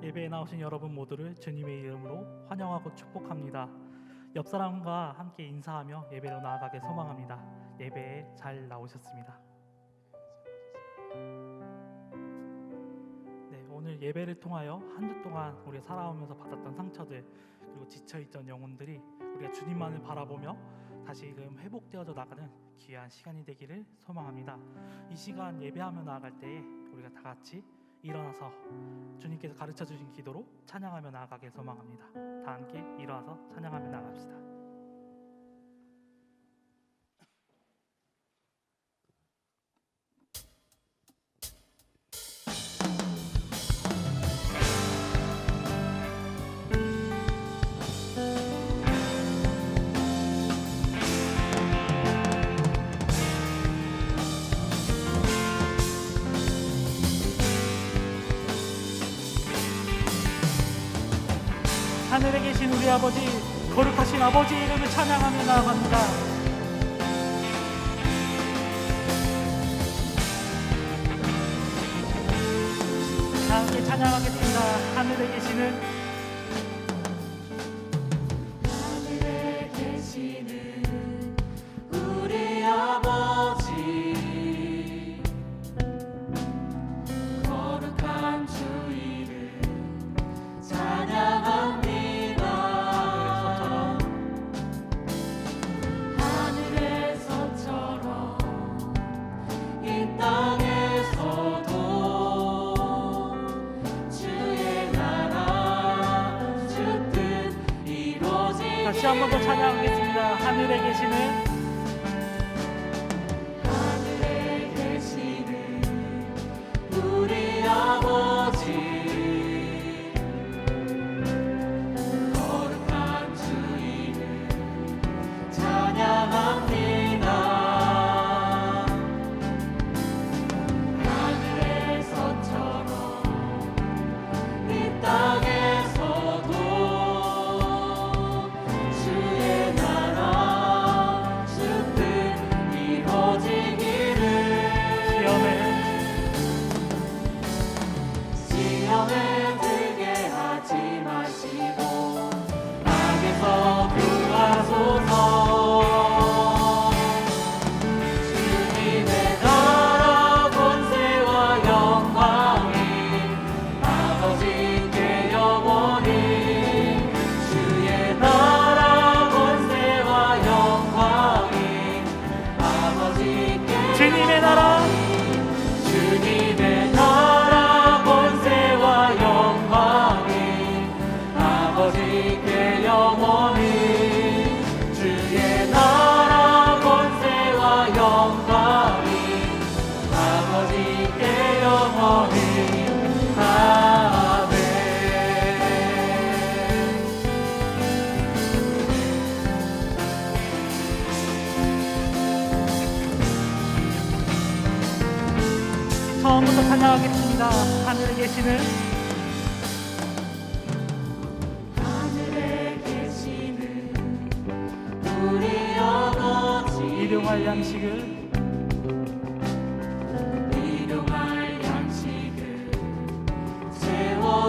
예배에 나오신 여러분 모두를 주님의 이름으로 환영하고 축복합니다. 옆 사람과 함께 인사하며 예배로 나아가길 소망합니다. 예배에 잘 나오셨습니다. 네, 오늘 예배를 통하여 한 주 동안 우리가 살아오면서 받았던 상처들, 그리고 지쳐있던 영혼들이 우리가 주님만을 바라보며 다시금 회복되어져 나가는 귀한 시간이 되기를 소망합니다. 이 시간 예배하며 나아갈 때에 우리가 다 같이 일어나서 주님께서 가르쳐 주신 기도로 찬양하며 나아가길 소망합니다. 다 함께 일어나서 찬양하며 나갑시다. 하늘에 계신 우리 아버지, 거룩하신 아버지 이름을 찬양하며 나아갑니다. 다 함께 찬양하겠습니다. 하늘에 계시는 우리 아버지, 거룩한 주 이름 찬양합니다. 다시 한 번 더 찬양하겠습니다. 하늘에 계시는 우리 아버지, 거룩한 주 이름 찬양합니다. 하늘에서처럼 이 땅에서도 주의 나라 주 뜻 이루어지기를. 시험에 들게 하지 마시고 악에서 구하소서. 주님의 나라 권세와 영광이 아버지께 영원히. 주의 나라 권세와 영광이 아버지께 주님의 나라, 주님의 나라 권세와 영광이 아버지께 영원히. 주의 나라 권세와 영광이 아버지께 영원히. 아멘. 처음부터 찬양하겠습니다. 하늘에 계시는 우리 아버지, 일용할 양식을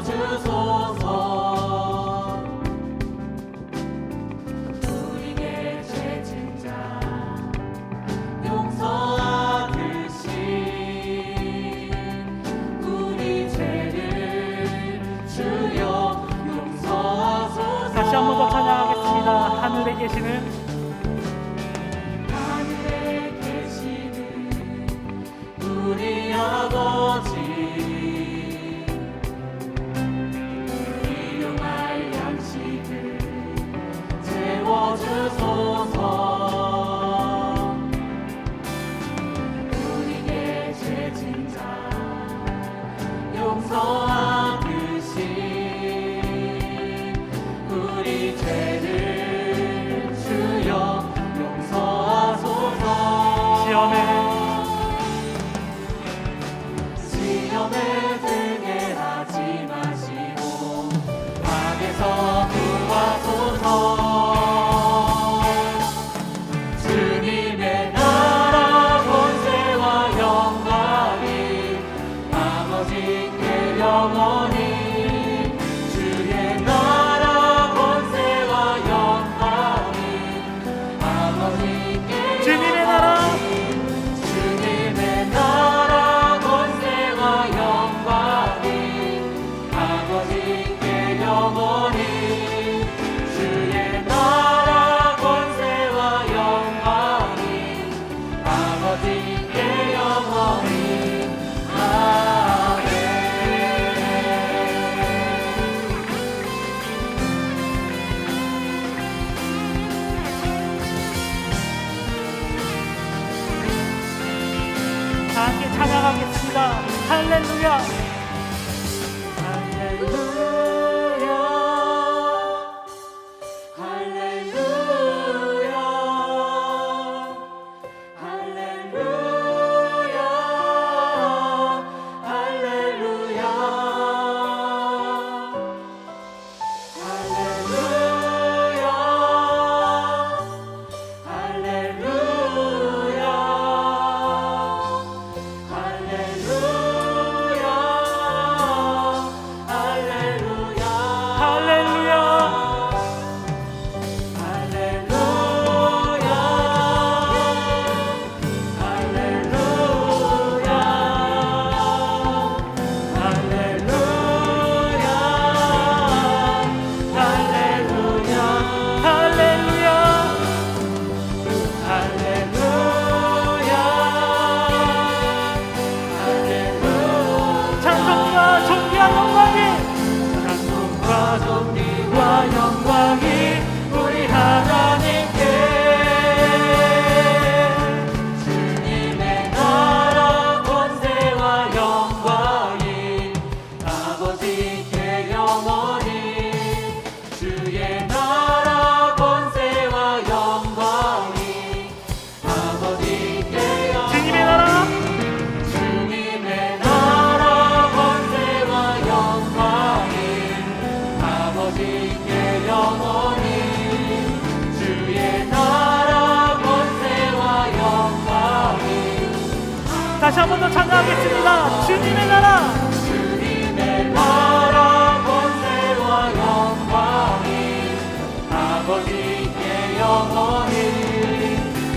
채워주소서. 우리에게 죄진 자 용서하듯이 우리 죄를 주여 용서하소서. 다시 한 번 더 찬양하겠습니다. 하늘에 계시는 우리 아버지, 일용할 양식을 채워주소서. 우리에게 죄진 자 용서하듯이 우리 죄를 주여 할렐루야. 다시 한 번 더 찬양하겠습니다. 주님의 나라, 주님의 나라 권세와 영광이 아버지께 영원히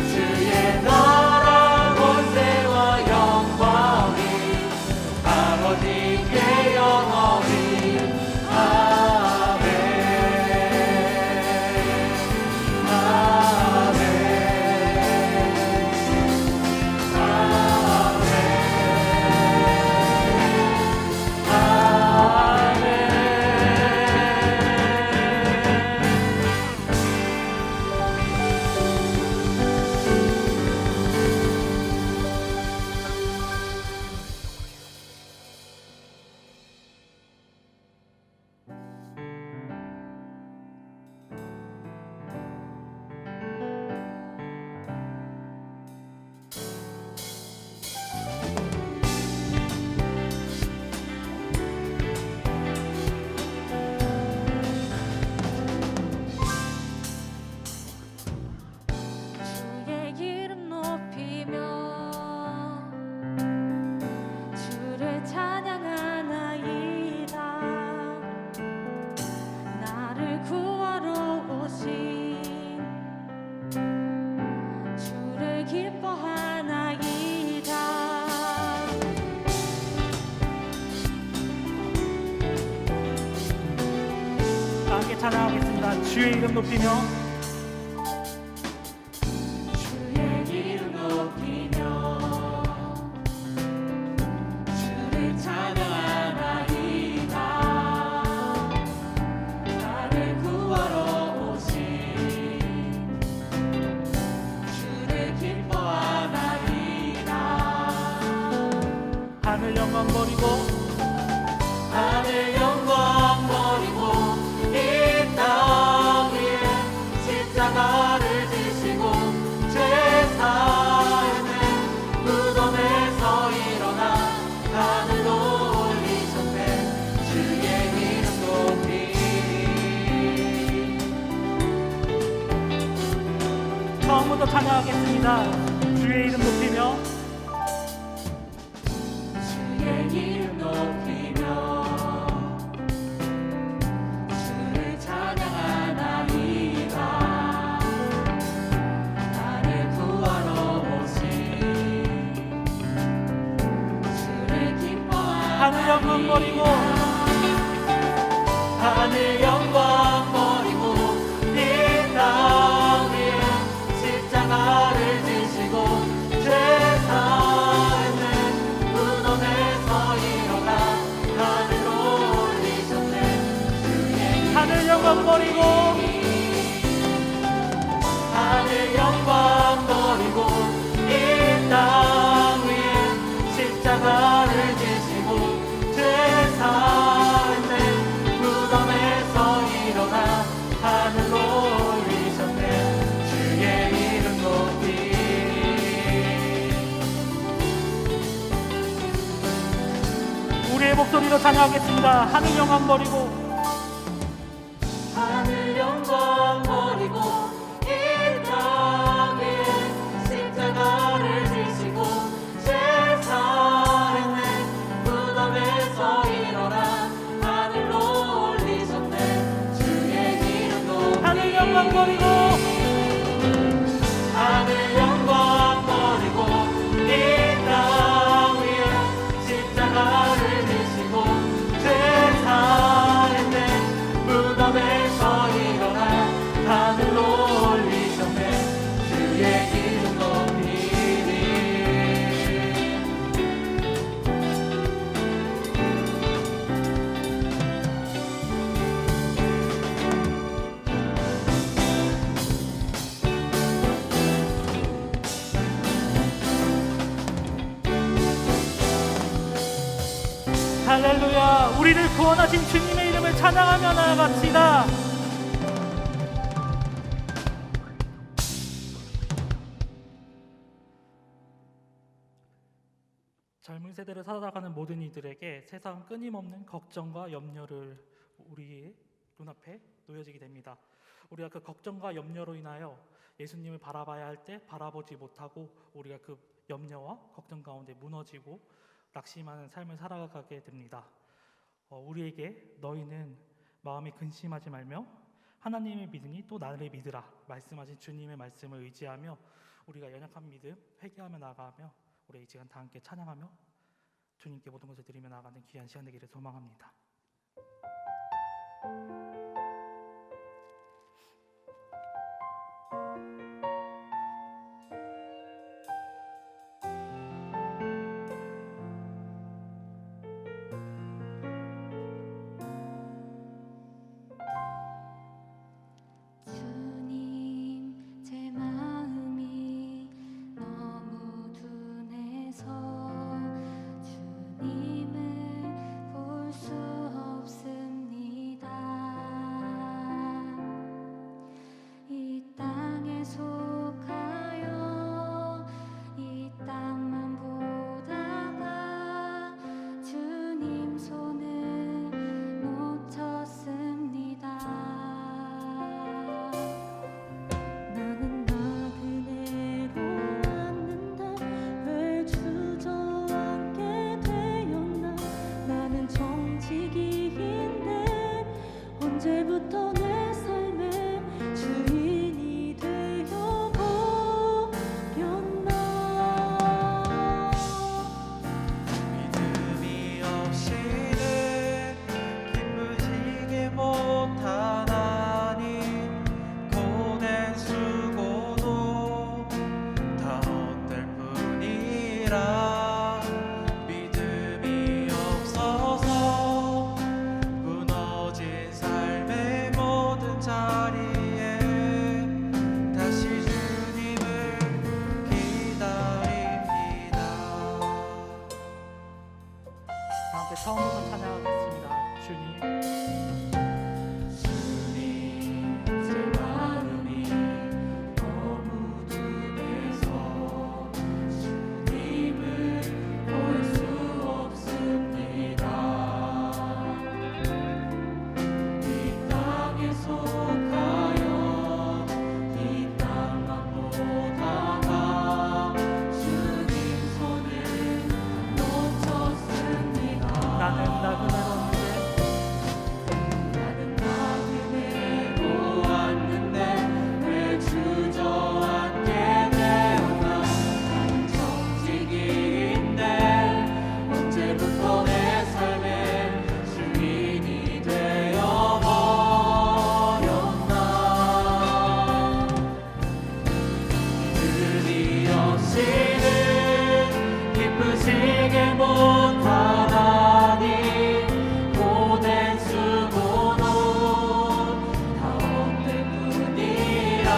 주의 나라 권세와 영광이 아버지께 영원히 아멘 아멘 주의 이름 높이며 주를 찬양하나이다. 나를 구하러 오신 주를 기뻐하나이다. 함께 찬양하겠습니다. 주의 이름 높이며 주의 이름 높이며 주를 찬양하나이다. 나를 구하러 오신 주를 기뻐하나이다. 하늘 영광 버리고 하늘 영광 버리고 이 땅 위에 십자가를 지시고 죄 사는 무덤에서 일어나 하늘로 올리셨네. 주의 이름 높이 처음부터 찬양하겠습니다. 주의 이름 높이며 주의 이름 높이며 주를 찬양하나이다. 나를 구하러 오신 주를 기뻐하나이다. 하늘 영광 버리고 하늘 영광 버리고 이 땅 위에 십자가를 지시고 죄 사는 무덤에서 일어나 하늘로 올리셨네. 주의 하늘 영광 버리고 하늘 영광 버리고 이 땅 위에 십자가를 지시고 소리로 찬양하겠습니다. 하늘 영광 버리고 하늘 영광 버리고 이 땅 위에 십자가를 지시고 제사 있는 무덤에서 일어나 하늘로 올리셨네. 주의 이름 높이 하늘 영광 버리고 하늘 영광 버리고 이 땅 위에 십자가를 지시고 제사 있는 무덤에서 일어나 하늘로 올리셨네. 주의 이름 높이리. 할렐루야. 우리를 구원하신 주님의 이름을 찬양하며 나아갑시다. 젊은 세대를 살아가는 모든 이들에게 세상은 끊임없는 걱정과 염려를 우리 눈앞에 놓여지게 됩니다. 우리가 그 걱정과 염려로 인하여 예수님을 바라봐야 할 때 바라보지 못하고 우리가 그 염려와 걱정 가운데 무너지고 낙심하는 삶을 살아가게 됩니다. 우리에게 너희는 마음이 근심하지 말며 하나님을 믿으니 또 나를 믿으라 말씀하신 주님의 말씀을 의지하며 우리가 연약한 믿음 회개하며 나아가며 우리 이 시간 다 함께 찬양하며 주님께 모든 것을 드리며 나아가는 귀한 시간 되기를 소망합니다. 주님 제 마음이 너무 둔해서 주님을 볼 수 없습니다. 이 땅에 속하여 이 땅만 보다가 주님 손을 놓쳤습니다. 나는 나그네로 왔는데 왜 주저앉게 되었나. 나는 정직이인데 언제부터 내 삶의 주인이 되어 버렸나. 믿음이 없이는 기쁘시게 못하나니 고된 수고도 다 헛될 뿐이라. 믿음이 없어서 무너진 삶의 모든 자리에 다시 주님을 기다립니다. 다 함께 처음부터 찬양하겠습니다. 주님 주님 제 마음이 너무 둔해서 주님을 볼 수 없습니다. 이 땅에 속하여 이 땅만 보다가 주님 손을 놓쳤습니다. 나는 나그네로 나는 나그네로 왔는데 왜 주저앉게 되었나. 나는 정직이인데 언제부터 내 삶의 주인이 되어 버렸나. 믿음이 없이는 기쁘시게 못하나니 고된 수고도 다 헛될 뿐이라.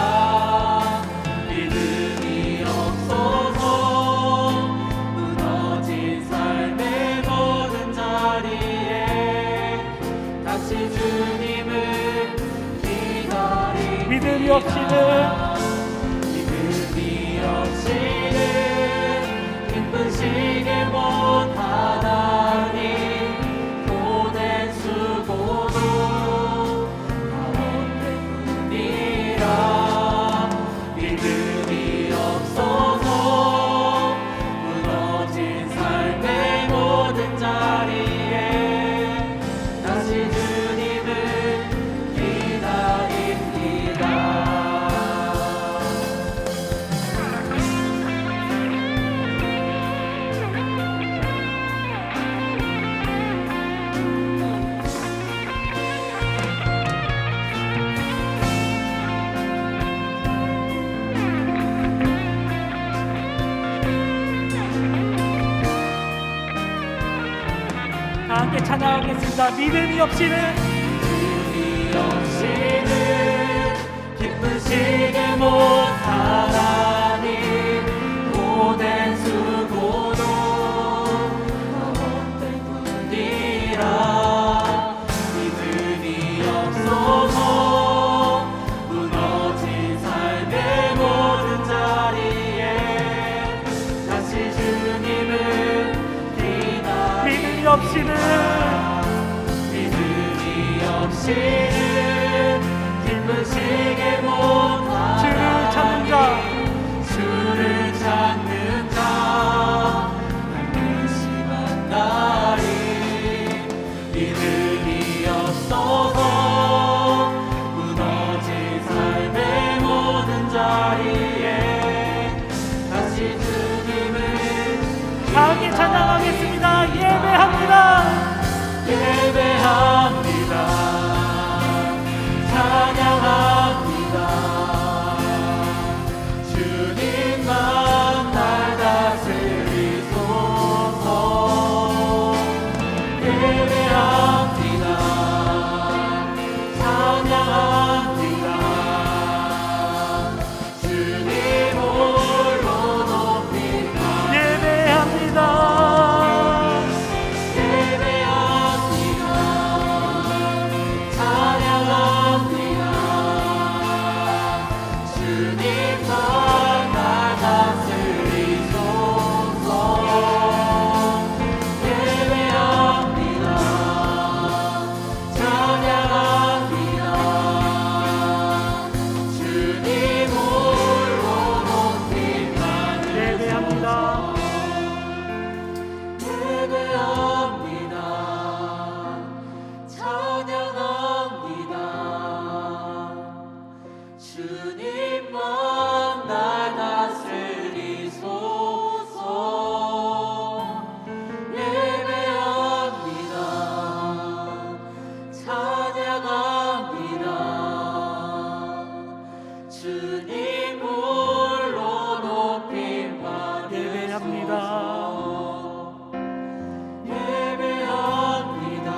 믿음이 없어서 무너진 삶의 모든 자리에 다시 주님을 기다립니다. 믿음이 없이는 믿음이 없이는 기쁘시게 못하나니 함께 찬양하겠습니다. 믿음이 없이는 기쁘시게 못하나니 고된 수고도 영원 때문이라. 믿음이 없어서 무너진 삶의 모든 자리에 다시 주님을 기다리라. 믿음이 없이는 기쁘시게 못하나니 주를 찾는 자 주를 찾는 자 심한 날이 믿음이 없어서 무너진 삶의 모든 자리에 다시 주님을 함께 찬양하겠습니다. 예배합니다. 예배합니다. 찬양합니다. 주님만 날 다스리소서. 예배합니다. 찬양합니다. 주님 홀로 높이다. 예배합니다. 주님만 날 다스리소서. 예배합니다. 찬양합니다. 주님 홀로 높임 받으소서. 예배합니다.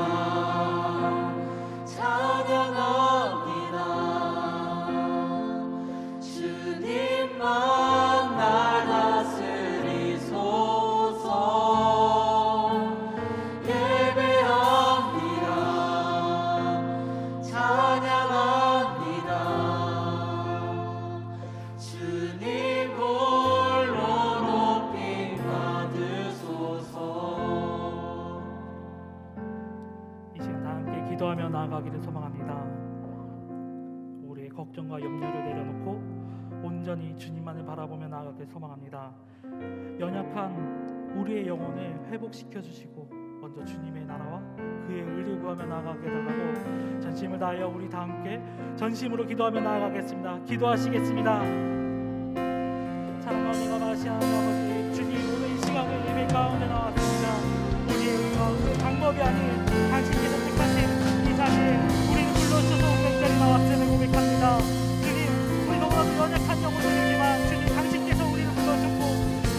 찬양합니다. 주님만 날 다스리소서. 예배합니다. 찬양합니다. 주님 홀로 높임 받으소서. 이 시간 다 함께 기도하며 나아가기를 소망합니다. 우리의 걱정과 염려를 내려놓고 온전히 주님만을 바라보며 나아가길 소망합니다. 연약한 우리의 영혼을 회복시켜 주시고 먼저 주님의 나라와 그의 의를 구하며 나아가게 해달라고 전심을 다하여 우리 다 함께 전심으로 기도하며 나아가겠습니다. 기도하시겠습니다. 사랑하는 아버지 하나님, 주님 오늘 이 시간을 예배 가운데 나왔습니다. 우리의 의와 방법이 아닌 당신께서 택하신 이 자리에 우리를 불러주셔서 우리 자리 나왔음을 고백합니다. 우리 너무나도 연약한 영혼들이지만 주님 당신께서 우리를 불러주셨고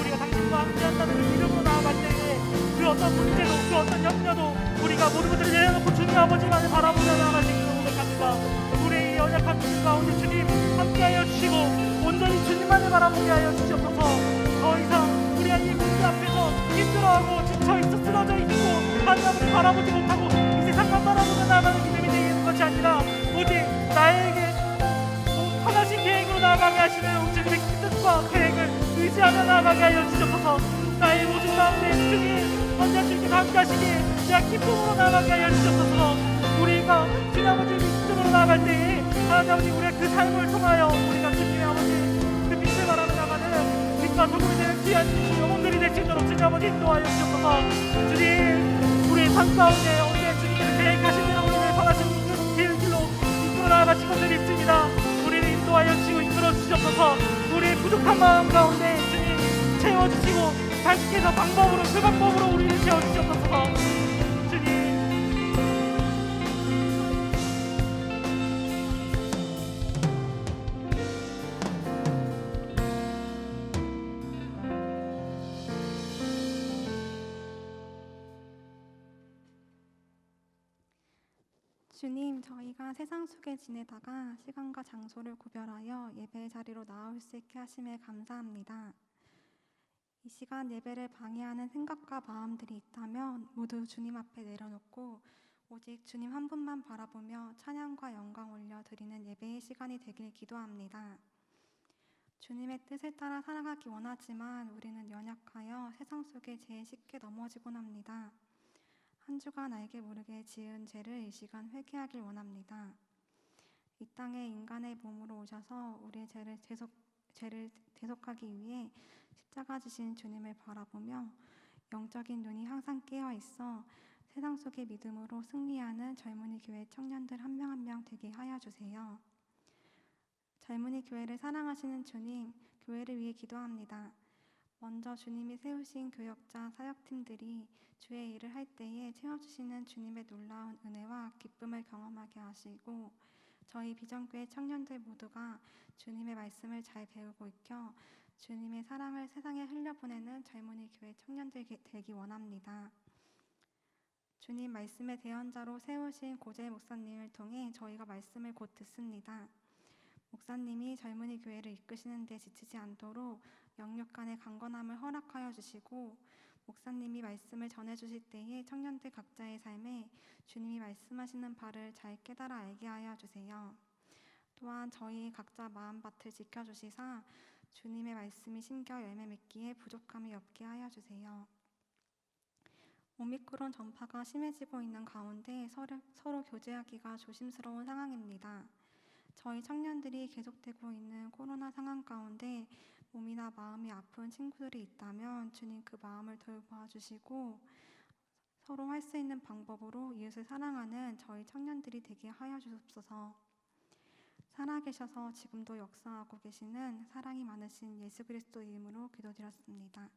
우리가 당신과 함께한다는 이름으로 나아갈 때에 그 어떤 문제도 그 어떤 염려도 우리가 모든 것들을 내려놓고 주님 아버지만을 바라보며 나아가시기를 고백합니다. 우리의 연약한 길 가운데 주님 함께하여 주시고 온전히 주님만을 바라보게 하여 주시옵소서. 더 이상 우리가 이 문제 앞에서 힘들어하고 지쳐있어 쓰러져 있고 하나님 아버지 바라보지 못하고 이 세상만 바라보며 나아가는 믿음이 되는 것이 아니라 오직 나에게 선하신 계획으로 나아가게 하시는 우리 주님의 뜻과 계획을 의지하며 나아가게 하여 주시옵소서. 나의 모든 가운데 주님 언제 주님께서 함께 하시기에 내가 기쁨으로 나아가게 하여 주시옵소서. 우리가 주님 아버지의 믿음으로 나아갈 때에 하나님 아버지 우리가 그 삶을 통하여 우리가 주님의 아버지 그 빛을 바라며 나가는 빛과 소금이 되는 귀한 영혼들이 될 수 있도록 주님 아버지 인도하여 주옵소서. 주님 우리의 삶 가운데 언제 주님께서 계획하신 대로 우리를 선하신 그 길로 이끌어 나아가실 것을 믿습니다. 우리를 인도하여 주시고 이끌어 주시옵소서. 우리의 부족한 마음 가운데 주님 채워주시고 당신께서 방법으로 그 방법으로 우리를 채워주시옵소서. 주님, 저희가 세상 속에 지내다가 시간과 장소를 구별하여 예배의 자리로 나올 수 있게 하심에 감사합니다. 이 시간 예배를 방해하는 생각과 마음들이 있다면 모두 주님 앞에 내려놓고 오직 주님 한 분만 바라보며 찬양과 영광 올려드리는 예배의 시간이 되길 기도합니다. 주님의 뜻을 따라 살아가기 원하지만 우리는 연약하여 세상 속에 제일 쉽게 넘어지곤 합니다. 한 주간 알게 모르게 지은 죄를 이 시간 회개하길 원합니다. 이 땅에 인간의 몸으로 오셔서 우리의 죄를 대속하기 위해 십자가 지신 주님을 바라보며 영적인 눈이 항상 깨어 있어 세상 속의 믿음으로 승리하는 젊은이 교회 청년들 한 명 한 명 되게 하여 주세요. 젊은이 교회를 사랑하시는 주님, 교회를 위해 기도합니다. 먼저 주님이 세우신 교역자, 사역팀들이 주의 일을 할 때에 채워주시는 주님의 놀라운 은혜와 기쁨을 경험하게 하시고 저희 비전교회 청년들 모두가 주님의 말씀을 잘 배우고 익혀 주님의 사랑을 세상에 흘려보내는 젊은이 교회 청년들 되기 원합니다. 주님 말씀의 대언자로 세우신 고재 목사님을 통해 저희가 말씀을 곧 듣습니다. 목사님이 젊은이 교회를 이끄시는 데 지치지 않도록 영육 간의 강건함을 허락하여 주시고 목사님이 말씀을 전해주실 때에 청년들 각자의 삶에 주님이 말씀하시는 바를 잘 깨달아 알게 하여 주세요. 또한 저희 각자 마음밭을 지켜주시사 주님의 말씀이 심겨 열매 맺기에 부족함이 없게 하여 주세요. 오미크론 전파가 심해지고 있는 가운데 서로 교제하기가 조심스러운 상황입니다. 저희 청년들이 계속되고 있는 코로나 상황 가운데 몸이나 마음이 아픈 친구들이 있다면 주님 그 마음을 돌봐주시고 서로 할 수 있는 방법으로 이웃을 사랑하는 저희 청년들이 되게 하여 주옵소서. 살아계셔서 지금도 역사하고 계시는 사랑이 많으신 예수 그리스도 이름으로 기도드렸습니다.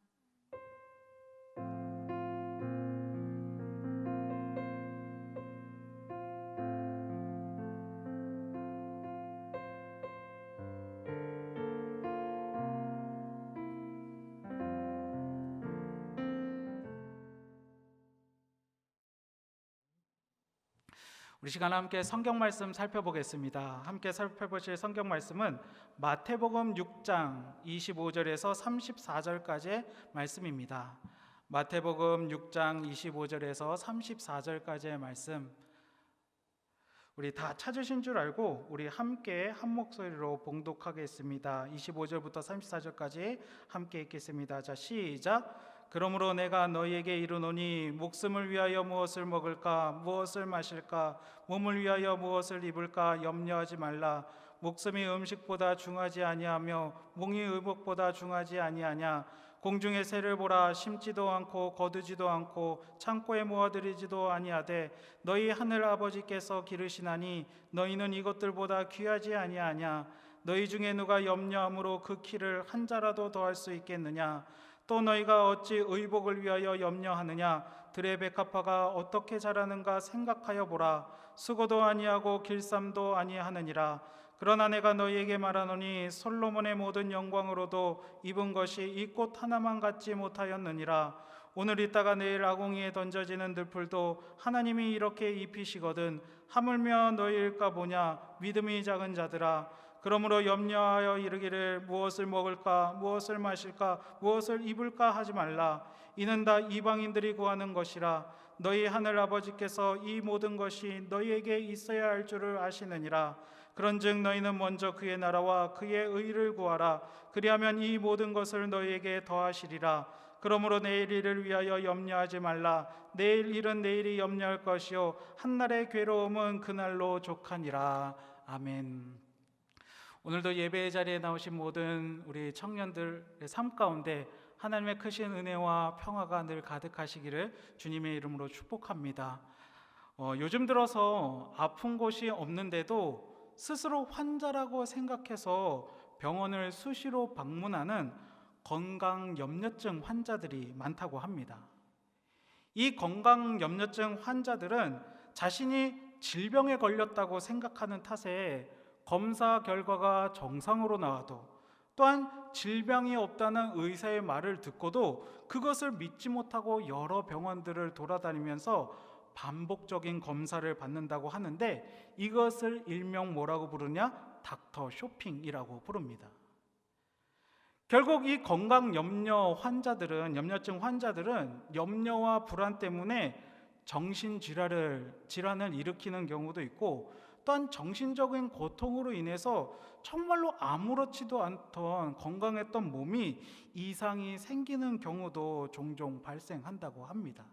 우리 시간 함께 성경 말씀 살펴보겠습니다. 함께 살펴보실 성경 말씀은 마태복음 6장 25절에서 34절까지의 말씀입니다. 마태복음 6장 25절에서 34절까지의 말씀, 우리 다 찾으신 줄 알고 우리 함께 한 목소리로 봉독하겠습니다. 25절부터 34절까지 함께 읽겠습니다. 자, 시작. 그러므로 내가 너희에게 이르노니 목숨을 위하여 무엇을 먹을까 무엇을 마실까 몸을 위하여 무엇을 입을까 염려하지 말라. 목숨이 음식보다 중하지 아니하며 몸이 의복보다 중하지 아니하냐. 공중의 새를 보라. 심지도 않고 거두지도 않고 창고에 모아들이지도 아니하되 너희 하늘 아버지께서 기르시나니 너희는 이것들보다 귀하지 아니하냐. 너희 중에 누가 염려함으로 그 키를 한 자라도 더할 수 있겠느냐. 또 너희가 어찌 의복을 위하여 염려하느냐. 들의 백합화가 어떻게 자라는가 생각하여 보라. 수고도 아니하고 길쌈도 아니하느니라. 그러나 내가 너희에게 말하노니 솔로몬의 모든 영광으로도 입은 것이 이 꽃 하나만 갖지 못하였느니라. 오늘 있다가 내일 아궁이에 던져지는 들풀도 하나님이 이렇게 입히시거든. 하물며 너희일까 보냐. 믿음이 작은 자들아. 그러므로 염려하여 이르기를 무엇을 먹을까 무엇을 마실까 무엇을 입을까 하지 말라. 이는 다 이방인들이 구하는 것이라. 너희 하늘 아버지께서 이 모든 것이 너희에게 있어야 할 줄을 아시느니라. 그런즉 너희는 먼저 그의 나라와 그의 의를 구하라. 그리하면 이 모든 것을 너희에게 더하시리라. 그러므로 내일 일을 위하여 염려하지 말라. 내일 일은 내일이 염려할 것이요 한날의 괴로움은 그날로 족하니라. 아멘. 오늘도 예배의 자리에 나오신 모든 우리 청년들의 삶 가운데 하나님의 크신 은혜와 평화가 늘 가득하시기를 주님의 이름으로 축복합니다. 요즘 들어서 아픈 곳이 없는데도 스스로 환자라고 생각해서 병원을 수시로 방문하는 건강염려증 환자들이 많다고 합니다. 이 건강염려증 환자들은 자신이 질병에 걸렸다고 생각하는 탓에 검사 결과가 정상으로 나와도 또한 질병이 없다는 의사의 말을 듣고도 그것을 믿지 못하고 여러 병원들을 돌아다니면서 반복적인 검사를 받는다고 하는데 이것을 일명 뭐라고 부르냐? 닥터 쇼핑이라고 부릅니다. 결국 이 건강 염려증 환자들은 염려와 불안 때문에 질환을 일으키는 경우도 있고, 또한 정신적인 고통으로 인해서 정말로 아무렇지도 않던 건강했던 몸이 이상이 생기는 경우도 종종 발생한다고 합니다.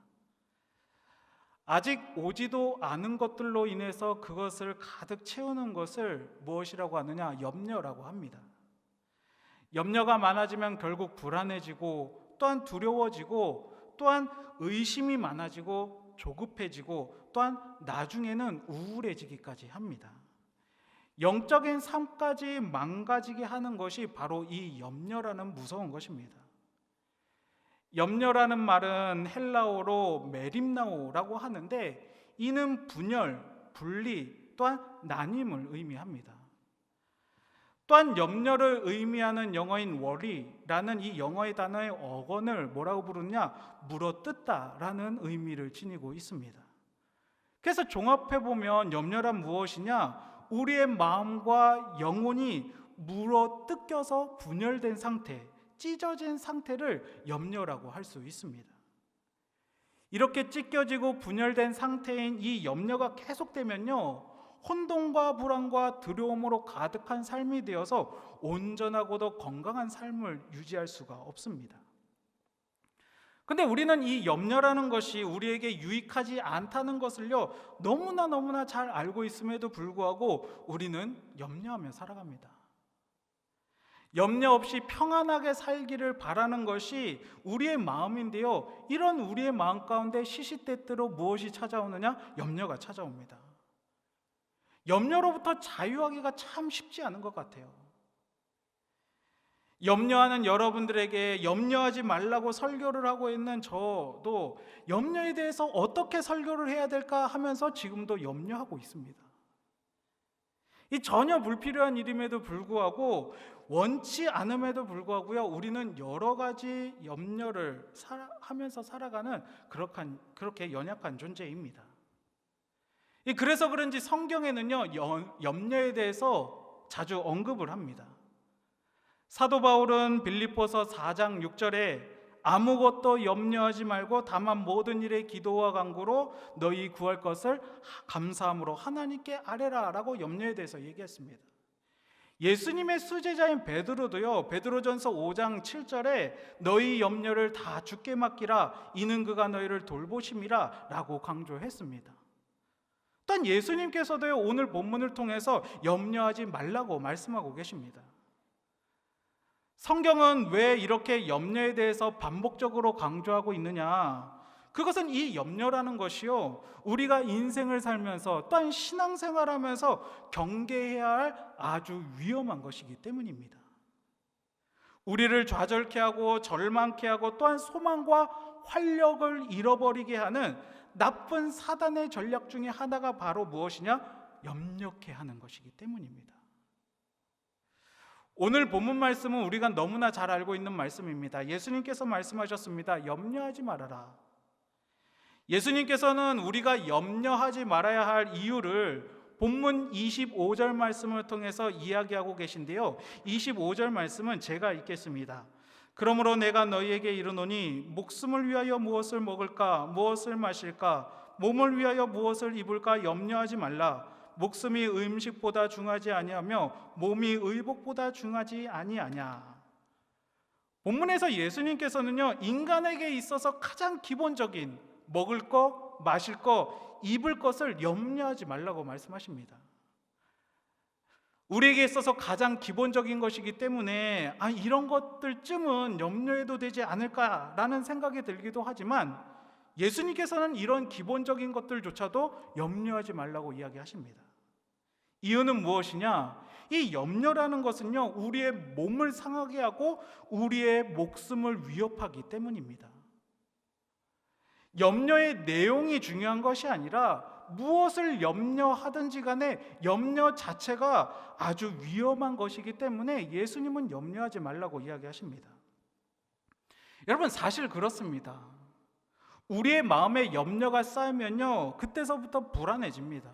아직 오지도 않은 것들로 인해서 그것을 가득 채우는 것을 무엇이라고 하느냐? 염려라고 합니다. 염려가 많아지면 결국 불안해지고, 또한 두려워지고, 또한 의심이 많아지고 조급해지고, 또한 나중에는 우울해지기까지 합니다. 영적인 삶까지 망가지게 하는 것이 바로 이 염려라는 무서운 것입니다. 염려라는 말은 헬라어로 메림나오라고 하는데 이는 분열, 분리, 또한 나님을 의미합니다. 또한 염려를 의미하는 영어인 worry라는 이 영어의 단어의 어원을 뭐라고 부르냐? 물어뜯다라는 의미를 지니고 있습니다. 그래서 종합해보면 염려란 무엇이냐? 우리의 마음과 영혼이 물어뜯겨서 분열된 상태, 찢어진 상태를 염려라고 할 수 있습니다. 이렇게 찢겨지고 분열된 상태인 이 염려가 계속되면요, 혼돈과 불안과 두려움으로 가득한 삶이 되어서 온전하고도 건강한 삶을 유지할 수가 없습니다. 근데 우리는 이 염려라는 것이 우리에게 유익하지 않다는 것을요, 너무나 잘 알고 있음에도 불구하고 우리는 염려하며 살아갑니다. 염려 없이 평안하게 살기를 바라는 것이 우리의 마음인데요, 이런 우리의 마음 가운데 시시때때로 무엇이 찾아오느냐? 염려가 찾아옵니다. 염려로부터 자유하기가 참 쉽지 않은 것 같아요. 염려하는 여러분들에게 염려하지 말라고 설교를 하고 있는 저도 염려에 대해서 어떻게 설교를 해야 될까 하면서 지금도 염려하고 있습니다. 이 전혀 불필요한 일임에도 불구하고, 원치 않음에도 불구하고요, 우리는 여러 가지 염려를 하면서 살아가는 그렇게 연약한 존재입니다. 그래서 그런지 성경에는요, 염려에 대해서 자주 언급을 합니다. 사도 바울은 빌립보서 4장 6절에 아무것도 염려하지 말고 다만 모든 일에 기도와 간구로 너희 구할 것을 감사함으로 하나님께 아뢰라 라고 염려에 대해서 얘기했습니다. 예수님의 수제자인 베드로도요, 베드로전서 5장 7절에 너희 염려를 다 주께 맡기라 이는 그가 너희를 돌보심이라 라고 강조했습니다. 또한 예수님께서도요, 오늘 본문을 통해서 염려하지 말라고 말씀하고 계십니다. 성경은 왜 이렇게 염려에 대해서 반복적으로 강조하고 있느냐? 그것은 이 염려라는 것이요, 우리가 인생을 살면서 또한 신앙생활하면서 경계해야 할 아주 위험한 것이기 때문입니다. 우리를 좌절케 하고 절망케 하고 또한 소망과 활력을 잃어버리게 하는 나쁜 사단의 전략 중에 하나가 바로 무엇이냐? 염려케 하는 것이기 때문입니다. 오늘 본문 말씀은 우리가 너무나 잘 알고 있는 말씀입니다. 예수님께서 말씀하셨습니다. 염려하지 말아라. 예수님께서는 우리가 염려하지 말아야 할 이유를 본문 25절 말씀을 통해서 이야기하고 계신데요, 25절 말씀은 제가 읽겠습니다. 그러므로 내가 너희에게 이르노니 목숨을 위하여 무엇을 먹을까 무엇을 마실까 몸을 위하여 무엇을 입을까 염려하지 말라. 목숨이 음식보다 중하지 아니하며 몸이 의복보다 중하지 아니하냐. 본문에서 예수님께서는요, 인간에게 있어서 가장 기본적인 먹을 거, 마실 거, 입을 것을 염려하지 말라고 말씀하십니다. 우리에게 있어서 가장 기본적인 것이기 때문에 이런 것들쯤은 염려해도 되지 않을까라는 생각이 들기도 하지만, 예수님께서는 이런 기본적인 것들조차도 염려하지 말라고 이야기하십니다. 이유는 무엇이냐? 이 염려라는 것은요, 우리의 몸을 상하게 하고 우리의 목숨을 위협하기 때문입니다. 염려의 내용이 중요한 것이 아니라 무엇을 염려하든지 간에 염려 자체가 아주 위험한 것이기 때문에 예수님은 염려하지 말라고 이야기하십니다. 여러분, 사실 그렇습니다. 우리의 마음에 염려가 쌓이면요, 그때서부터 불안해집니다.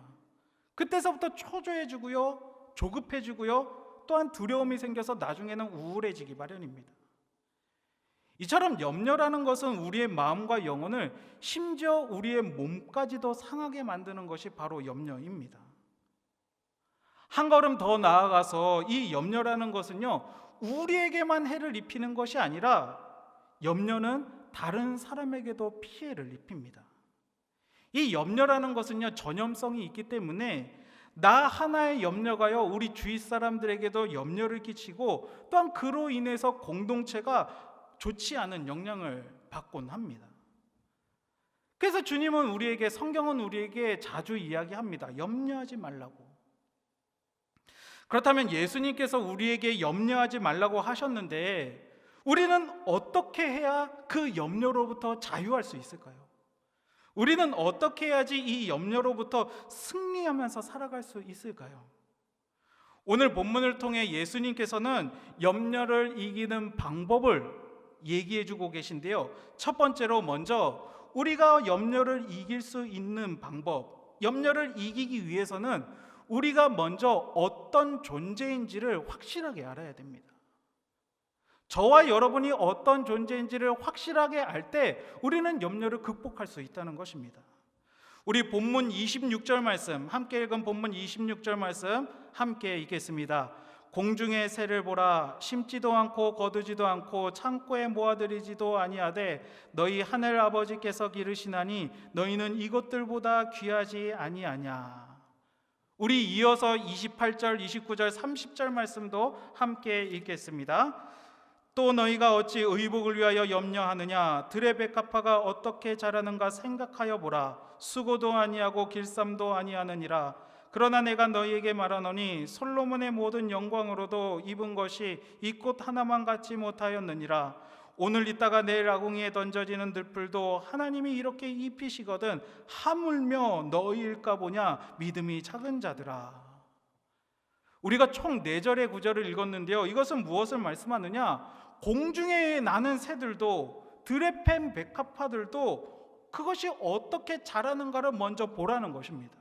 그때서부터 초조해지고요, 조급해지고요, 또한 두려움이 생겨서 나중에는 우울해지기 마련입니다. 이처럼 염려라는 것은 우리의 마음과 영혼을, 심지어 우리의 몸까지도 상하게 만드는 것이 바로 염려입니다. 한 걸음 더 나아가서 이 염려라는 것은요, 우리에게만 해를 입히는 것이 아니라 염려는 다른 사람에게도 피해를 입힙니다. 이 염려라는 것은요, 전염성이 있기 때문에 나 하나의 염려가요, 우리 주위 사람들에게도 염려를 끼치고, 또한 그로 인해서 공동체가 좋지 않은 영향을 받곤 합니다. 그래서 주님은 우리에게, 성경은 우리에게 자주 이야기합니다. 염려하지 말라고. 그렇다면 예수님께서 우리에게 염려하지 말라고 하셨는데 우리는 어떻게 해야 그 염려로부터 자유할 수 있을까요? 우리는 어떻게 해야지 이 염려로부터 승리하면서 살아갈 수 있을까요? 오늘 본문을 통해 예수님께서는 염려를 이기는 방법을 얘기해 주고 계신데요, 첫 번째로 먼저 우리가 염려를 이길 수 있는 방법, 염려를 이기기 위해서는 우리가 먼저 어떤 존재인지를 확실하게 알아야 됩니다. 저와 여러분이 어떤 존재인지를 확실하게 알 때 우리는 염려를 극복할 수 있다는 것입니다. 우리 본문 26절 말씀, 함께 읽은 본문 26절 말씀 함께 읽겠습니다. 공중의 새를 보라, 심지도 않고 거두지도 않고 창고에 모아들이지도 아니하되 너희 하늘 아버지께서 기르시나니 너희는 이것들보다 귀하지 아니하냐. 우리 이어서 28절, 29절, 30절 말씀도 함께 읽겠습니다. 또 너희가 어찌 의복을 위하여 염려하느냐. 들의 백합화가 어떻게 자라는가 생각하여 보라. 수고도 아니하고 길쌈도 아니하느니라. 그러나 내가 너희에게 말하노니 솔로몬의 모든 영광으로도 입은 것이 이 꽃 하나만 갖지 못하였느니라. 오늘 있다가 내일 아궁이에 던져지는 들풀도 하나님이 이렇게 입히시거든 하물며 너희일까 보냐. 믿음이 작은 자들아. 우리가 총 4절의 구절을 읽었는데요, 이것은 무엇을 말씀하느냐? 공중에 나는 새들도, 들에 팬 백합화들도 그것이 어떻게 자라는가를 먼저 보라는 것입니다.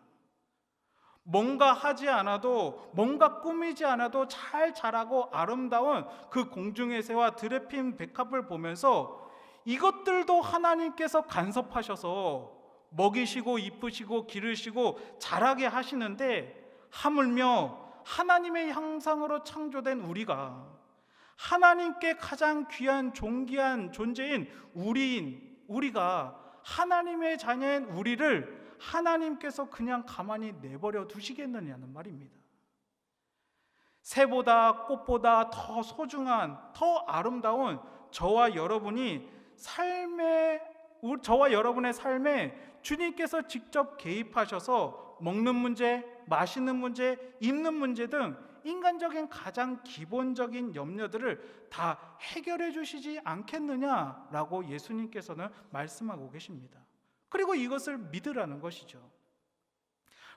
뭔가 하지 않아도, 뭔가 꾸미지 않아도 잘 자라고 아름다운 그 공중의 새와 들에 핀 백합을 보면서 이것들도 하나님께서 간섭하셔서 먹이시고 이쁘시고 기르시고 자라게 하시는데, 하물며 하나님의 형상으로 창조된 우리가, 하나님께 가장 귀한 존귀한 존재인 우리가, 하나님의 자녀인 우리를 하나님께서 그냥 가만히 내버려 두시겠느냐는 말입니다. 새보다 꽃보다 더 소중한, 더 아름다운 저와 여러분의 삶에 주님께서 직접 개입하셔서 먹는 문제, 마시는 문제, 입는 문제 등 인간적인 가장 기본적인 염려들을 다 해결해 주시지 않겠느냐라고 예수님께서는 말씀하고 계십니다. 그리고 이것을 믿으라는 것이죠.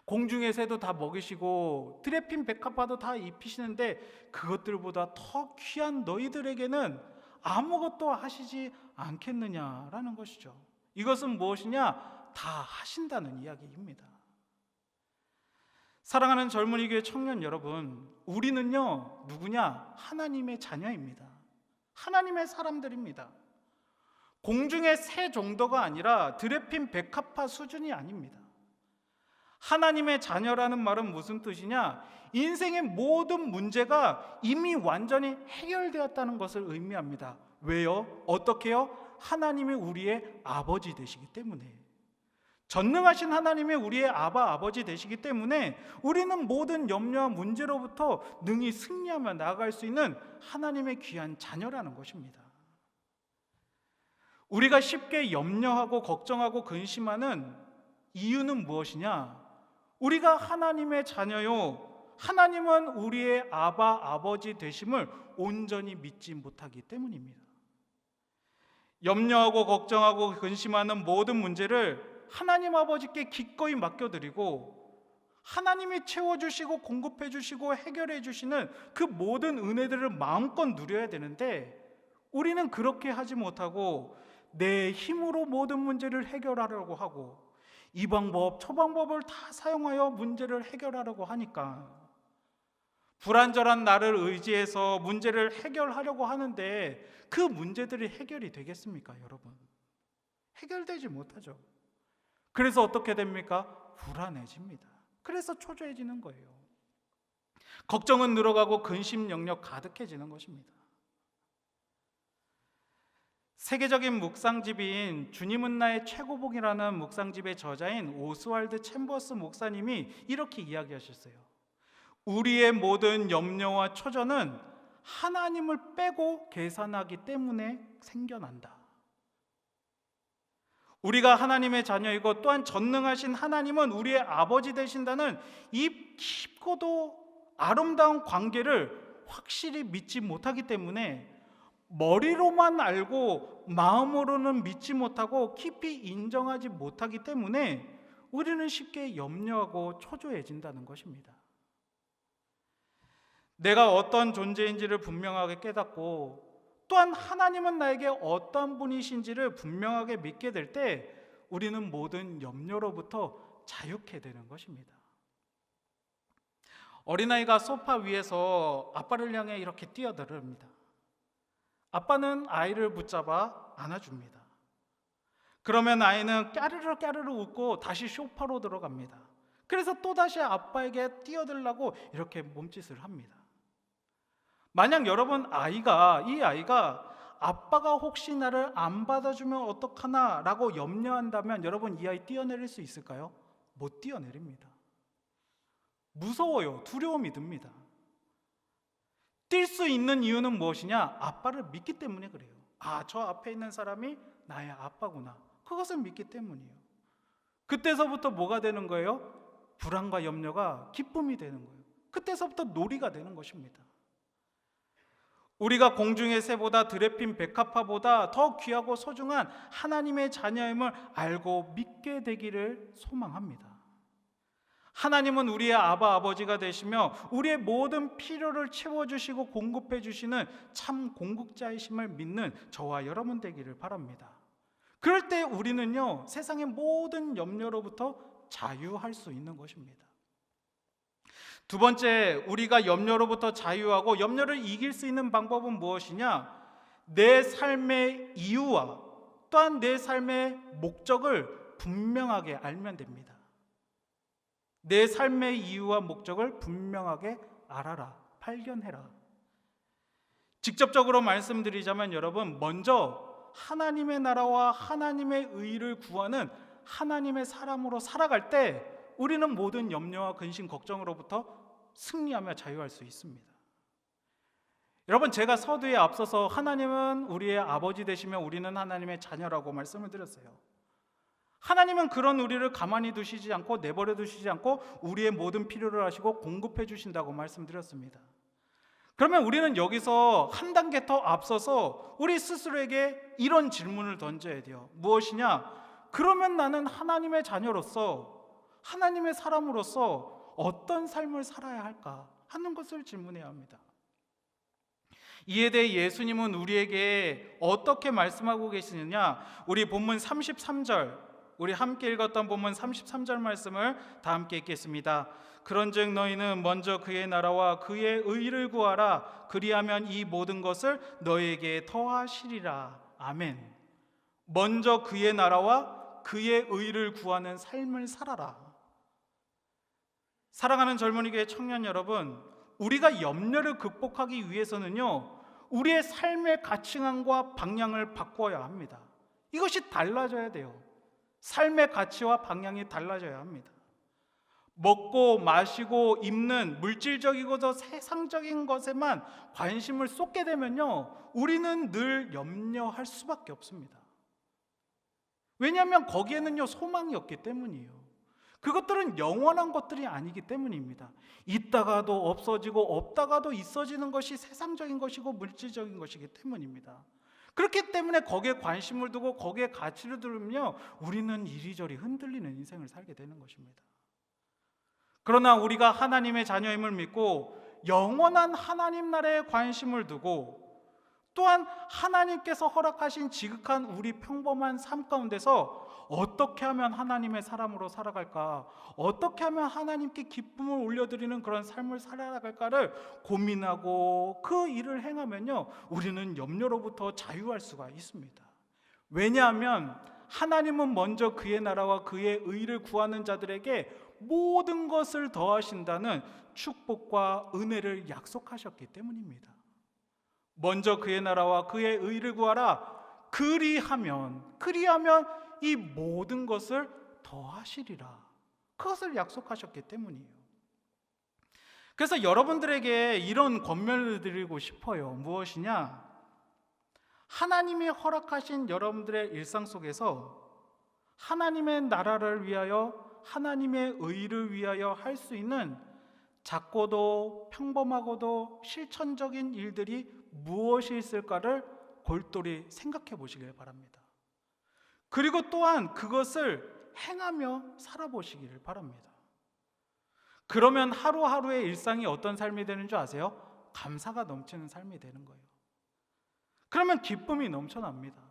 공중의 새도 다 먹이시고 들에 핀 백합화도 다 입히시는데 그것들보다 더 귀한 너희들에게는 아무것도 하시지 않겠느냐라는 것이죠. 이것은 무엇이냐? 다 하신다는 이야기입니다. 사랑하는 젊은이 교회 청년 여러분, 우리는요 누구냐? 하나님의 자녀입니다. 하나님의 사람들입니다. 공중의 새 정도가 아니라 들에 핀 백합화 수준이 아닙니다. 하나님의 자녀라는 말은 무슨 뜻이냐? 인생의 모든 문제가 이미 완전히 해결되었다는 것을 의미합니다. 왜요? 어떻게요? 하나님이 우리의 아버지 되시기 때문에. 전능하신 하나님이 우리의 아버지 되시기 때문에 우리는 모든 염려와 문제로부터 능히 승리하며 나아갈 수 있는 하나님의 귀한 자녀라는 것입니다. 우리가 쉽게 염려하고 걱정하고 근심하는 이유는 무엇이냐? 우리가 하나님의 자녀요, 하나님은 우리의 아버지 되심을 온전히 믿지 못하기 때문입니다. 염려하고 걱정하고 근심하는 모든 문제를 하나님 아버지께 기꺼이 맡겨드리고 하나님이 채워주시고 공급해주시고 해결해주시는 그 모든 은혜들을 마음껏 누려야 되는데 우리는 그렇게 하지 못하고 내 힘으로 모든 문제를 해결하려고 하고 이 방법 저 방법을 다 사용하여 문제를 해결하려고 하니까 불완전한 나를 의지해서 문제를 해결하려고 하는데 그 문제들이 해결이 되겠습니까, 여러분? 해결되지 못하죠. 그래서 어떻게 됩니까? 불안해집니다. 그래서 초조해지는 거예요. 걱정은 늘어가고 근심 영역 가득해지는 것입니다. 세계적인 묵상집인 주님은 나의 최고봉이라는 묵상집의 저자인 오스왈드 챔버스 목사님이 이렇게 이야기하셨어요. 우리의 모든 염려와 초조는 하나님을 빼고 계산하기 때문에 생겨난다. 우리가 하나님의 자녀이고 또한 전능하신 하나님은 우리의 아버지 되신다는 이 깊고도 아름다운 관계를 확실히 믿지 못하기 때문에 머리로만 알고 마음으로는 믿지 못하고 깊이 인정하지 못하기 때문에 우리는 쉽게 염려하고 초조해진다는 것입니다. 내가 어떤 존재인지를 분명하게 깨닫고 또한 하나님은 나에게 어떤 분이신지를 분명하게 믿게 될 때 우리는 모든 염려로부터 자유케 되는 것입니다. 어린아이가 소파 위에서 아빠를 향해 이렇게 뛰어들습니다. 아빠는 아이를 붙잡아 안아줍니다. 그러면 아이는 까르르 까르르 웃고 다시 소파로 들어갑니다. 그래서 또다시 아빠에게 뛰어들라고 이렇게 몸짓을 합니다. 만약 여러분 이 아이가 아빠가 혹시 나를 안 받아주면 어떡하나 라고 염려한다면 여러분 이 아이 뛰어내릴 수 있을까요? 못 뛰어내립니다. 무서워요. 두려움이 듭니다. 뛸 수 있는 이유는 무엇이냐? 아빠를 믿기 때문에 그래요. 저 앞에 있는 사람이 나의 아빠구나. 그것을 믿기 때문이에요. 그때서부터 뭐가 되는 거예요? 불안과 염려가 기쁨이 되는 거예요. 그때서부터 놀이가 되는 것입니다. 우리가 공중의 새보다 드레핀 백합화보다 더 귀하고 소중한 하나님의 자녀임을 알고 믿게 되기를 소망합니다. 하나님은 우리의 아버지가 되시며 우리의 모든 필요를 채워주시고 공급해 주시는 참 공급자이심을 믿는 저와 여러분 되기를 바랍니다. 그럴 때 우리는요, 세상의 모든 염려로부터 자유할 수 있는 것입니다. 두 번째, 우리가 염려로부터 자유하고 염려를 이길 수 있는 방법은 무엇이냐? 내 삶의 이유와 또한 내 삶의 목적을 분명하게 알면 됩니다. 내 삶의 이유와 목적을 분명하게 알아라, 발견해라. 직접적으로 말씀드리자면 여러분, 먼저 하나님의 나라와 하나님의 의를 구하는 하나님의 사람으로 살아갈 때 우리는 모든 염려와 근심, 걱정으로부터 승리하며 자유할 수 있습니다. 여러분, 제가 서두에 앞서서 하나님은 우리의 아버지 되시며 우리는 하나님의 자녀라고 말씀을 드렸어요. 하나님은 그런 우리를 가만히 두시지 않고 내버려 두시지 않고 우리의 모든 필요를 하시고 공급해 주신다고 말씀드렸습니다. 그러면 우리는 여기서 한 단계 더 앞서서 우리 스스로에게 이런 질문을 던져야 돼요. 무엇이냐? 그러면 나는 하나님의 자녀로서 하나님의 사람으로서 어떤 삶을 살아야 할까 하는 것을 질문해야 합니다. 이에 대해 예수님은 우리에게 어떻게 말씀하고 계시느냐? 우리 본문 33절, 우리 함께 읽었던 본문 33절 말씀을 다 함께 읽겠습니다. 그런즉 너희는 먼저 그의 나라와 그의 의를 구하라. 그리하면 이 모든 것을 너희에게 더하시리라. 아멘. 먼저 그의 나라와 그의 의를 구하는 삶을 살아라. 사랑하는 젊은이 교회 청년 여러분, 우리가 염려를 극복하기 위해서는요, 우리의 삶의 가치관과 방향을 바꿔야 합니다. 이것이 달라져야 돼요. 삶의 가치와 방향이 달라져야 합니다. 먹고 마시고 입는 물질적이고 세상적인 것에만 관심을 쏟게 되면요, 우리는 늘 염려할 수밖에 없습니다. 왜냐하면 거기에는요, 소망이 없기 때문이에요. 그것들은 영원한 것들이 아니기 때문입니다. 있다가도 없어지고 없다가도 있어지는 것이 세상적인 것이고 물질적인 것이기 때문입니다. 그렇기 때문에 거기에 관심을 두고 거기에 가치를 두면요, 우리는 이리저리 흔들리는 인생을 살게 되는 것입니다. 그러나 우리가 하나님의 자녀임을 믿고 영원한 하나님 나라에 관심을 두고 또한 하나님께서 허락하신 지극한 우리 평범한 삶 가운데서 어떻게 하면 하나님의 사람으로 살아갈까, 어떻게 하면 하나님께 기쁨을 올려드리는 그런 삶을 살아갈까를 고민하고 그 일을 행하면요, 우리는 염려로부터 자유할 수가 있습니다. 왜냐하면 하나님은 먼저 그의 나라와 그의 의를 구하는 자들에게 모든 것을 더하신다는 축복과 은혜를 약속하셨기 때문입니다. 먼저 그의 나라와 그의 의를 구하라. 그리하면 이 모든 것을 더하시리라. 그것을 약속하셨기 때문이에요. 그래서 여러분들에게 이런 권면을 드리고 싶어요. 무엇이냐? 하나님이 허락하신 여러분들의 일상 속에서 하나님의 나라를 위하여, 하나님의 의를 위하여 할 수 있는 작고도 평범하고도 실천적인 일들이 무엇이 있을까를 골똘히 생각해 보시길 바랍니다. 그리고 또한 그것을 행하며 살아보시기를 바랍니다. 그러면 하루하루의 일상이 어떤 삶이 되는 줄 아세요? 감사가 넘치는 삶이 되는 거예요. 그러면 기쁨이 넘쳐납니다.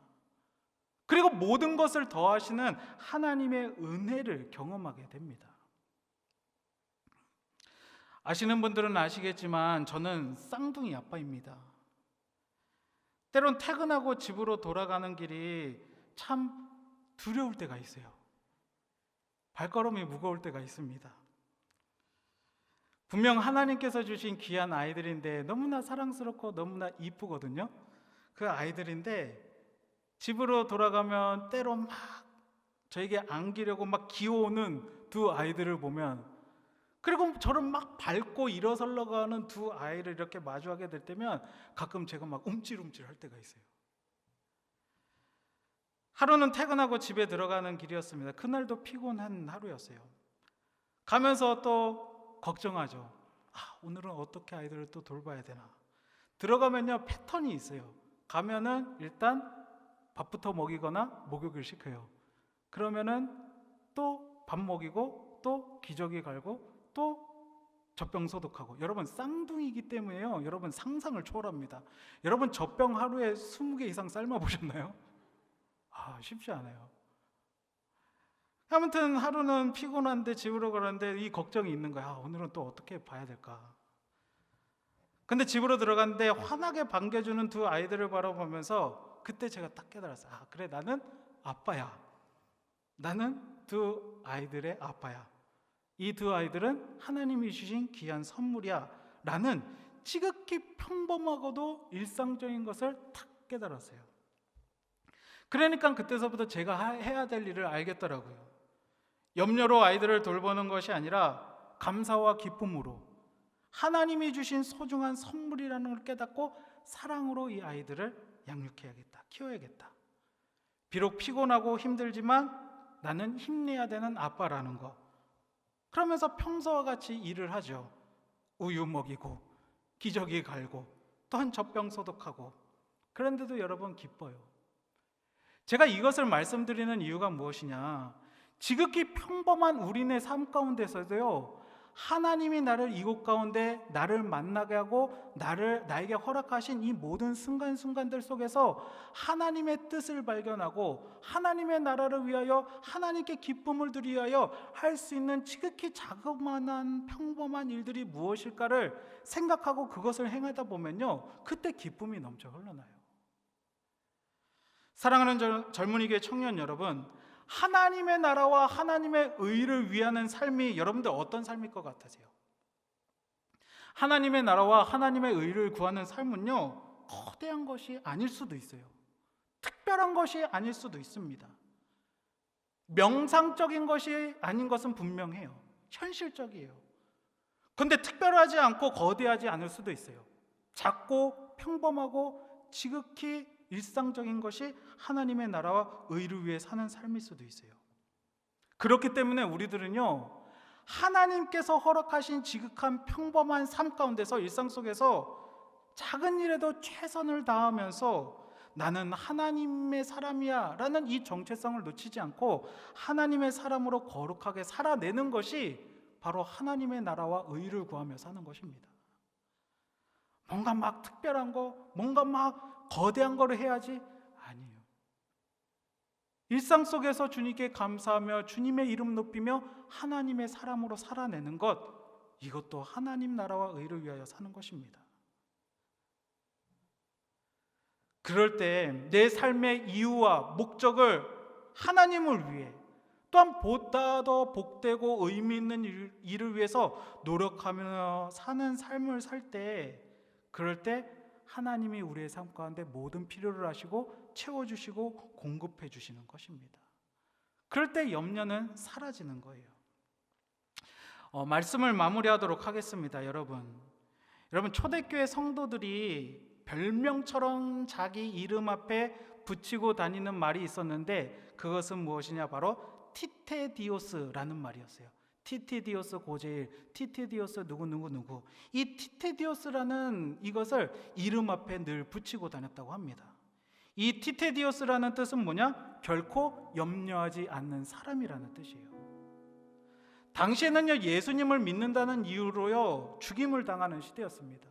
그리고 모든 것을 더하시는 하나님의 은혜를 경험하게 됩니다. 아시는 분들은 아시겠지만 저는 쌍둥이 아빠입니다. 때론 퇴근하고 집으로 돌아가는 길이 참 두려울 때가 있어요. 발걸음이 무거울 때가 있습니다. 분명 하나님께서 주신 귀한 아이들인데 너무나 사랑스럽고 너무나 이쁘거든요. 그 아이들인데 집으로 돌아가면 때로 막 저에게 안기려고 막 기어오는 두 아이들을 보면, 그리고 저를 막 밟고 일어서려 가는 두 아이를 이렇게 마주하게 될 때면 가끔 제가 막 움찔움찔 할 때가 있어요. 하루는 퇴근하고 집에 들어가는 길이었습니다. 그날도 피곤한 하루였어요. 가면서 또 걱정하죠. 오늘은 어떻게 아이들을 또 돌봐야 되나. 들어가면요, 패턴이 있어요. 가면은 일단 밥부터 먹이거나 목욕을 시켜요. 그러면은 또 밥 먹이고 또 기저귀 갈고 또 젖병 소독하고. 여러분 쌍둥이이기 때문에요, 여러분 상상을 초월합니다. 여러분 젖병 하루에 20개 이상 삶아 보셨나요? 쉽지 않아요. 아무튼 하루는 피곤한데 집으로 가는데 이 걱정이 있는 거야. 오늘은 또 어떻게 봐야 될까. 근데 집으로 들어갔는데 환하게 반겨주는 두 아이들을 바라보면서 그때 제가 딱 깨달았어요. 그래, 나는 아빠야. 나는 두 아이들의 아빠야. 이 두 아이들은 하나님이 주신 귀한 선물이야 라는 지극히 평범하고도 일상적인 것을 탁 깨달았어요. 그러니까 그때서부터 제가 해야 될 일을 알겠더라고요. 염려로 아이들을 돌보는 것이 아니라 감사와 기쁨으로 하나님이 주신 소중한 선물이라는 걸 깨닫고 사랑으로 이 아이들을 양육해야겠다, 키워야겠다. 비록 피곤하고 힘들지만 나는 힘내야 되는 아빠라는 거. 그러면서 평소와 같이 일을 하죠. 우유 먹이고 기저귀 갈고 또한 젖병 소독하고. 그런데도 여러분 기뻐요. 제가 이것을 말씀드리는 이유가 무엇이냐, 지극히 평범한 우리네 삶 가운데서도요, 하나님이 나를 이곳 가운데 나를 만나게 하고 나에게 허락하신 이 모든 순간순간들 속에서 하나님의 뜻을 발견하고 하나님의 나라를 위하여 하나님께 기쁨을 드리기 위하여 할 수 있는 지극히 자그마한 평범한 일들이 무엇일까를 생각하고 그것을 행하다 보면요, 그때 기쁨이 넘쳐 흘러나요. 사랑하는 젊은이교회 청년 여러분, 하나님의 나라와 하나님의 의를 위하는 삶이 여러분들 어떤 삶일 것 같으세요? 하나님의 나라와 하나님의 의를 구하는 삶은요, 거대한 것이 아닐 수도 있어요. 특별한 것이 아닐 수도 있습니다. 명상적인 것이 아닌 것은 분명해요. 현실적이에요. 그런데 특별하지 않고 거대하지 않을 수도 있어요. 작고 평범하고 지극히 일상적인 것이 하나님의 나라와 의를 위해 사는 삶일 수도 있어요. 그렇기 때문에 우리들은요, 하나님께서 허락하신 지극한 평범한 삶 가운데서 일상 속에서 작은 일에도 최선을 다하면서 나는 하나님의 사람이야 라는 이 정체성을 놓치지 않고 하나님의 사람으로 거룩하게 살아내는 것이 바로 하나님의 나라와 의를 구하며 사는 것입니다. 뭔가 막 특별한 거, 뭔가 막 거대한 거를 해야지? 아니에요. 일상 속에서 주님께 감사하며 주님의 이름 높이며 하나님의 사람으로 살아내는 것, 이것도 하나님 나라와 의를 위하여 사는 것입니다. 그럴 때 내 삶의 이유와 목적을 하나님을 위해, 또한 보다 더 복되고 의미 있는 일을 위해서 노력하며 사는 삶을 살 때, 그럴 때 하나님이 우리의 삶 가운데 모든 필요를 아시고 채워주시고 공급해 주시는 것입니다. 그럴 때 염려는 사라지는 거예요. 말씀을 마무리하도록 하겠습니다. 여러분 초대교회 성도들이 별명처럼 자기 이름 앞에 붙이고 다니는 말이 있었는데, 그것은 무엇이냐? 바로 티테디오스라는 말이었어요. 티테디오스 고제일, 티테디오스 누구. 이 티테디오스라는 이것을 이름 앞에 늘 붙이고 다녔다고 합니다. 이 티테디오스라는 뜻은 뭐냐? 결코 염려하지 않는 사람이라는 뜻이에요. 당시에는요, 예수님을 믿는다는 이유로요, 죽임을 당하는 시대였습니다.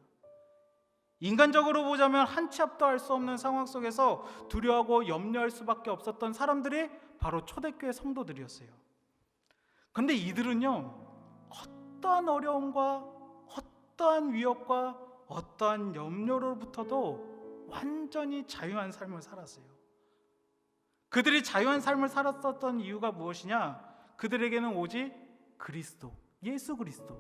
인간적으로 보자면 한 치 앞도 할 수 없는 상황 속에서 두려워하고 염려할 수밖에 없었던 사람들이 바로 초대교회 성도들이었어요. 근데 이들은요, 어떠한 어려움과 어떠한 위협과 어떠한 염려로부터도 완전히 자유한 삶을 살았어요. 그들이 자유한 삶을 살았었던 이유가 무엇이냐? 그들에게는 오직 그리스도, 예수 그리스도,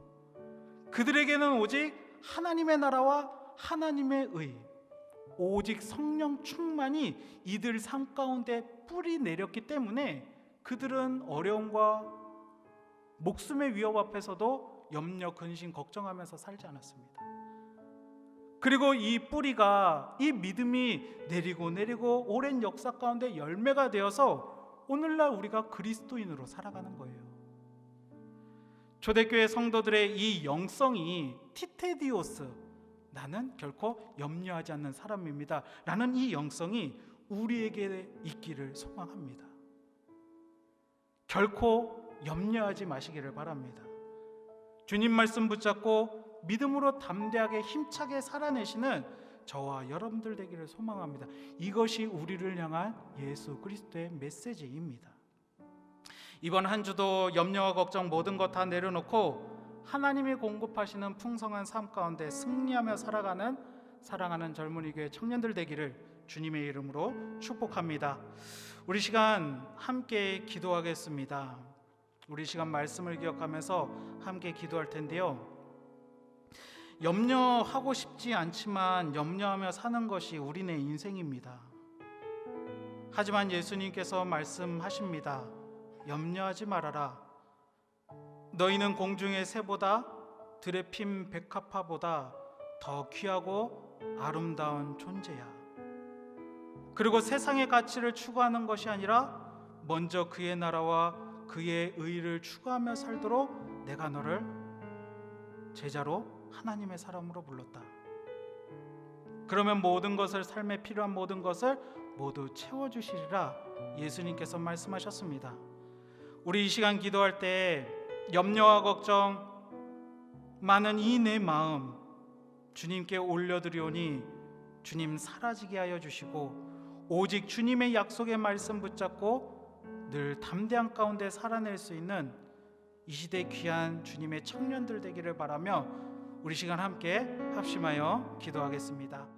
그들에게는 오직 하나님의 나라와 하나님의 의, 오직 성령 충만이 이들 삶 가운데 뿌리 내렸기 때문에 그들은 어려움과 목숨의 위협 앞에서도 염려, 근심, 걱정하면서 살지 않았습니다. 그리고 이 뿌리가, 이 믿음이 내리고 오랜 역사 가운데 열매가 되어서 오늘날 우리가 그리스도인으로 살아가는 거예요. 초대교회 성도들의 이 영성이 티테디오스, 나는 결코 염려하지 않는 사람입니다 라는 이 영성이 우리에게 있기를 소망합니다. 결코 염려하지 마시기를 바랍니다. 주님 말씀 붙잡고 믿음으로 담대하게 힘차게 살아내시는 저와 여러분들 되기를 소망합니다. 이것이 우리를 향한 예수 그리스도의 메시지입니다. 이번 한 주도 염려와 걱정 모든 것 다 내려놓고 하나님이 공급하시는 풍성한 삶 가운데 승리하며 살아가는 사랑하는 젊은이 교회 청년들 되기를 주님의 이름으로 축복합니다. 우리 시간 함께 기도하겠습니다. 우리 시간 말씀을 기억하면서 함께 기도할 텐데요, 염려하고 싶지 않지만 염려하며 사는 것이 우리네 인생입니다. 하지만 예수님께서 말씀하십니다. 염려하지 말아라. 너희는 공중의 새보다 들에 핀 백합화보다 더 귀하고 아름다운 존재야. 그리고 세상의 가치를 추구하는 것이 아니라 먼저 그의 나라와 그의 의를 추구하며 살도록 내가 너를 제자로 하나님의 사람으로 불렀다. 그러면 모든 것을, 삶에 필요한 모든 것을 모두 채워주시리라 예수님께서 말씀하셨습니다. 우리 이 시간 기도할 때 염려와 걱정 많은 이 내 마음 주님께 올려드리오니 주님 사라지게 하여 주시고 오직 주님의 약속의 말씀 붙잡고 늘 담대한 가운데 살아낼 수 있는 이 시대 귀한 주님의 청년들 되기를 바라며 우리 시간 함께 합심하여 기도하겠습니다.